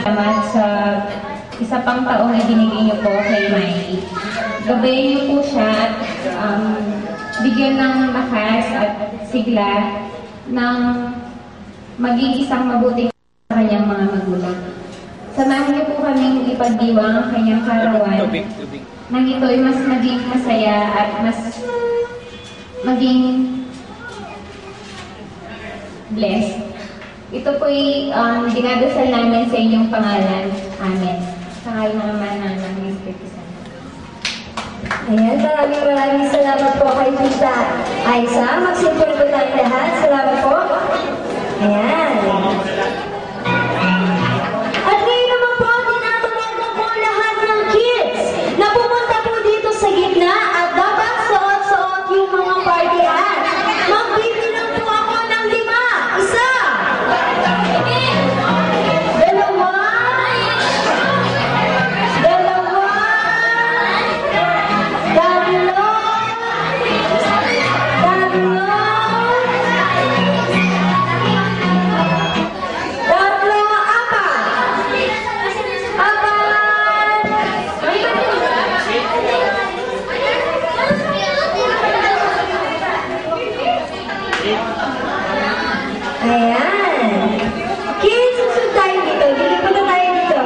Salamat sa isa pang taong ibinigay niyo po kay Miley. Gabayin niyo po siya at bigyan ng lakas at sigla ng maging isang mabuting sa kanyang mga magulang. Samahan niyo po kaming ipagdiwang ang kanyang karawan nang ito'y mas maging masaya at mas maging blessed. Ito po'y dinadasal namin sa inyong pangalan. Amen. Sa ngalan ng Ama na ng Espiritu Santo. Ayan, maraming salamat po kay Tita Aiza. Magsimpul po tayo lahat. Salamat po. Ayan. At ngayon naman po, tinatawag ko po lahat ng kids na pumunta po dito sa gitna at dapat suot-suot yung mga party hat. Magbibilang po ako ng 5. Isa. Dalawa. Tatlo. Ayan. Kids, susunod tayo dito. Dito tayo dito.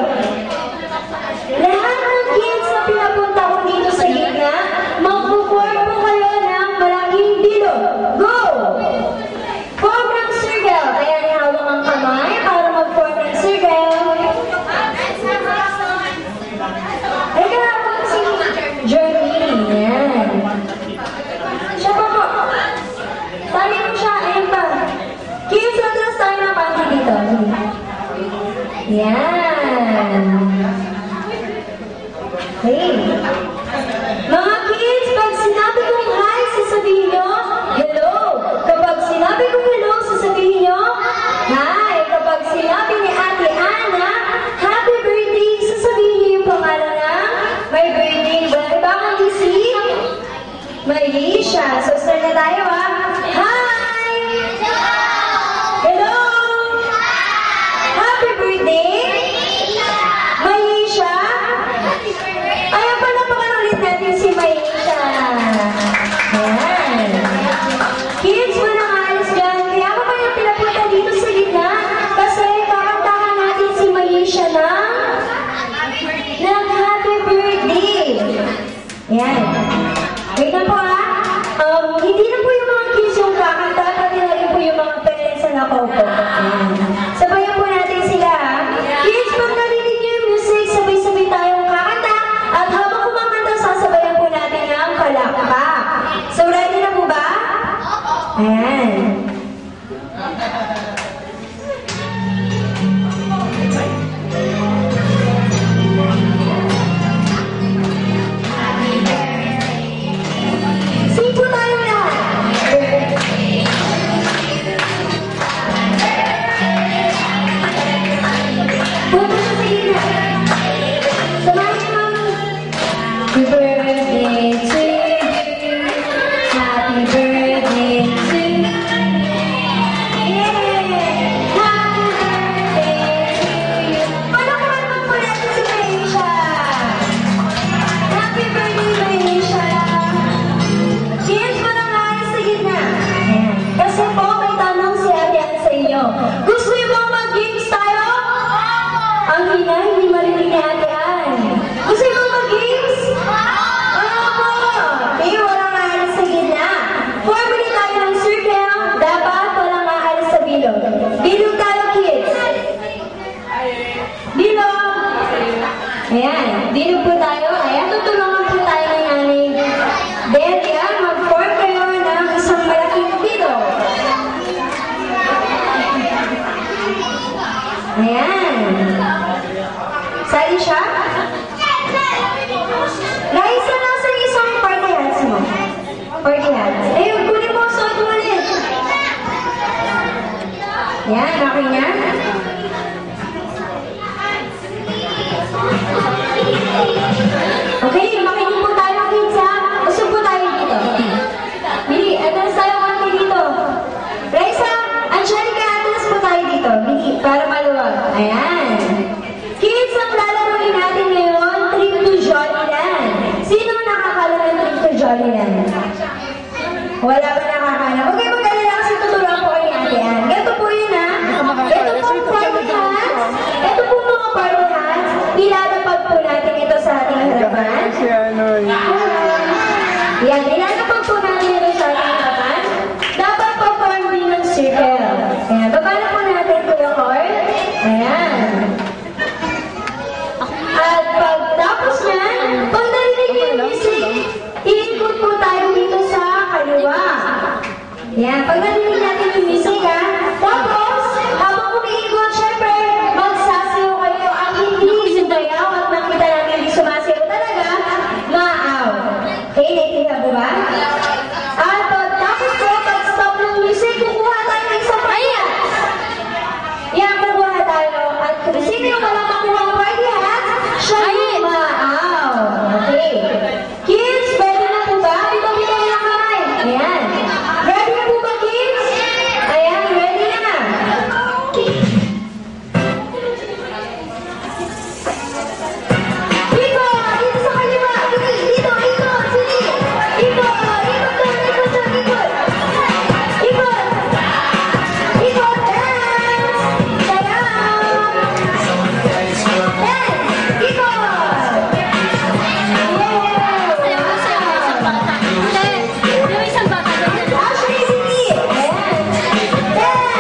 Lahat ng kids na pinapunta ko dito sa gitna, mag-form po kayo ng malaking bilog. Go! Form ng circle. Ayan, ihawak ang kamay para mag-form ng circle. Ay, kahapon si Journey. Ayan. Siya pa po. Tali mo siya. Ayan pa. Kids, atras tayo ng panty dito. Yan. Okay. Mga kids, pag sinabi kong hi, sasabihin nyo, hello. Kapag sinabi kong hello, sasabihin nyo, hi. Kapag sinabi ni Ate Ana, happy birthday, sasabihin nyo yung pangalan ng my birthday. Well, bakit si Marisha? So, start na tayo ha. Hi! Hello! Happy birthday! magbibigay siya ng happy birthday. Yan. Wait na po hindi na po yung mga kids yung kakanta, pati na rin po yung mga parents na nakaupo. Ayan. Sabayan po natin sila. Kids, pag narinig niyo yung music, sabay-sabay tayong kakanta. At habang kumakanta, sasabayan po natin ng palakpak. So, ready na po ba? Ayan. Sing po tayo lahat. Punta siya sa gitna. Samahan niyo, Mami. Happy birthday to you. Happy birthday to you. Yeah! Happy birthday to you. Palakpakan mo po natin si Maisha. Happy birthday, Maisha. Kids, manangalis sa gitna. Ayan. Kasi po, may tanong si Ate Ann sa inyo. Gusto niyo bang mag-games tayo? Ang hina, hindi marinig ni Ate Ann. Gusto niyo bang mag-games? Ano po? Eh, walang aalis sa gitna. Formula tayo ng circle. Dapat walang aalis sa bilog. Bilog tayo, kids. Bilog. Ayan. Bilog po tayo. Ayan, tutulungan po tayo ng nanay Delia. Mag-form kayo ng isang malaking bilog. Ayan. Sali siya? Raisa, nasa isang party hats mo? Party hats. Ayun, kunin mo, suot mo ulit. Yan, okay na? Okay, makinig po tayo, kids, ha? Usog po tayo dito. Bili, atras tayo konti dito. Raisa, Angelica, atras po tayo dito. Bili, para maluwag. Ayan. Kids, ang lalaroin natin ngayon, Trip to Jollyland. Sino nakakalala ng Trip to Jollyland? Wala ba nakakala? Huwag kayo mag-alala kasi tuturuan po kayo ni Ate Ann. Ito po yun, ha? Ito po party hats. Ito po mga party hats. Ilalapag po natin ito sa ating harapan. Yan, ilalapag po natin ito sa ating harapan. Dapat pa-form din ng circle. Ayan, babala po natin Kuya Cor. Ayan. At pagtapos niyan, pag narinig yung music, iikot po tayo dito sa kaliwa. Yan, pag narinig natin yung music, ha? Tapos, habang umiikot, syempre, magsasayaw kayo. Ang hindi sumayaw at nakita namin hindi sumasayaw talaga, maaw. Okay, naintindihan po ba? At pagtapos po, pag-stop ng music, kukuha tayo ng isang party hats. Yan, kukuha tayo. At kung sino yung wala makuha ang party hats, siya yung maaw. Okay. Kids, pwede na po ba? Bitaw-bitaw yung kamay. Ayan. Ready na po ba, kids? Ayan, ready na. Dito, dito sa kaliwa. Dito, ikot. Sige. Ikot. Ikot doon, ikot doon, ikot. Ikot. Ikot. Dance. Sayaw. Dance. Ikot. Ashley, sige. Dance. Dance.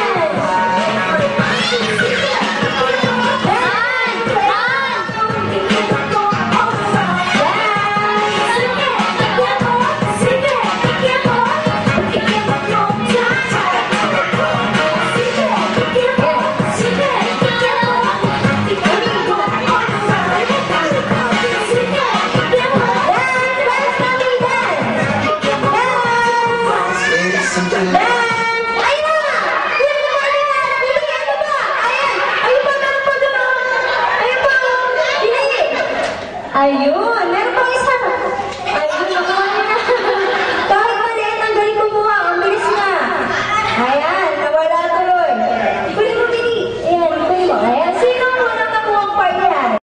Ayun!